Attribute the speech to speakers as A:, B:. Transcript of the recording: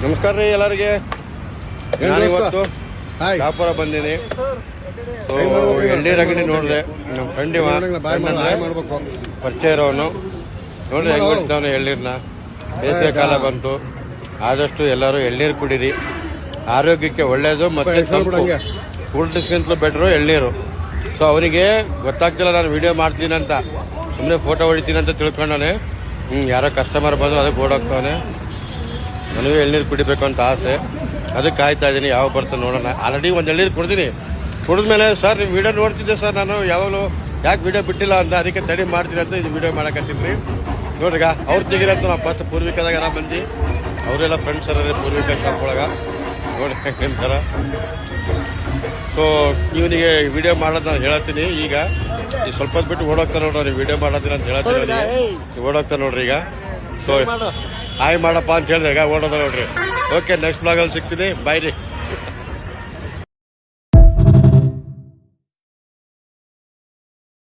A: ನಮಸ್ಕಾರ ರೀ ಎಲ್ಲರಿಗೆ. ನಾನು ಇವತ್ತು ಶಾಪುರ ಬಂದೀನಿ. ಸೊ ಎಳ್ನೀರ್ ಅಂಗಡಿ ನೋಡಿದೆ. ನಮ್ಮ ಫ್ರೆಂಡ್ ಪರಿಚಯ ಇರೋನು ನೋಡ್ರಿ ಹೆಂಗ್ ಬಿಡ್ತಾವನು ಎಳ್ನೀರ್ನ. ಬೇಸಿಗೆ ಕಾಲ ಬಂತು, ಆದಷ್ಟು ಎಲ್ಲರೂ ಎಳ್ನೀರು ಕುಡೀರಿ, ಆರೋಗ್ಯಕ್ಕೆ ಒಳ್ಳೇದು. ಮತ್ತೆ ಕೂಲ್ ಡ್ರಿಂಕ್ಸ್ಗಿಂತಲೂ ಬೆಟ್ರು ಎಳ್ನೀರು. ಸೊ ಅವನಿಗೆ ಗೊತ್ತಾಗ್ತಿಲ್ಲ ನಾನು ವಿಡಿಯೋ ಮಾಡ್ತೀನಿ ಅಂತ, ಸುಮ್ಮನೆ ಫೋಟೋ ಹೊಡಿತೀನಿ ಅಂತ ತಿಳ್ಕೊಂಡವನೆ. ಯಾರೋ ಕಸ್ಟಮರ್ ಬಂದು ಅದಕ್ಕೆ ಓಡೋಗ್ತಾವನೆ. ನನಗೂ ಎಳ್ನೀರು ಕುಡಿಬೇಕು ಅಂತ ಆಸೆ, ಅದಕ್ಕೆ ಕಾಯ್ತಾ ಇದ್ದೀನಿ. ಯಾವ ಬರ್ತಾನೆ ನೋಡೋಣ. ಆಲ್ರೆಡಿ ಒಂದು ಎಳ್ನೀರು ಕುಡ್ದೀನಿ. ಕುಡಿದ್ಮೇಲೆ ಸರ್ ನೀವು ವಿಡಿಯೋ ನೋಡ್ತಿದ್ದೆ ಸರ್, ನಾನು ಯಾವಾಗಲೂ ಯಾಕೆ ವಿಡಿಯೋ ಬಿಟ್ಟಿಲ್ಲ ಅಂತ, ಅದಕ್ಕೆ ತಡಿ ಮಾಡ್ತೀನಿ ಅಂತ ಇದು ವಿಡಿಯೋ ಮಾಡಕತ್ತೀನಿ ರೀ. ನೋಡ್ರಿಗ ಅವ್ರು ತೆಗಿರಂತ ನಾವು ಫಸ್ಟ್ ಪೂರ್ವಿಕದಾಗ ಎಲ್ಲ ಮಂದಿ ಅವರೆಲ್ಲ ಫ್ರೆಂಡ್ಸ್ ಅರ ಪೂರ್ವಿಕ ಶಾಪ್ ಒಳಗೆ ನೋಡಿ ಹೆಂಗಂತಾರ. ಸೊ ಇವನಿಗೆ ವಿಡಿಯೋ ಮಾಡೋದು ನಾನು ಹೇಳ್ತೀನಿ. ಈಗ ಈ ಸ್ವಲ್ಪ ಹೊತ್ತು ಬಿಟ್ಟು ಓಡೋಗ್ತಾರೆ ನೋಡ್ರಿ, ನೀವು ವಿಡಿಯೋ ಮಾಡೋದಿಲ್ಲ ಅಂತ ಹೇಳ್ತೀನಿ. ಓಡೋಗ್ತಾರೆ ನೋಡ್ರಿ ಈಗ. ಸೊ ಹಾಯ್ ಮಾಡಪ್ಪ ಅಂತ ಹೇಳಿದ್ರೆ ಈಗ ಓಡೋದ ನೋಡ್ರಿ. ಓಕೆ, ನೆಕ್ಸ್ಟ್ ಬ್ಲಾಗಲ್ಲಿ ಸಿಗ್ತೀನಿ. ಬಾಯ್ ರೀ.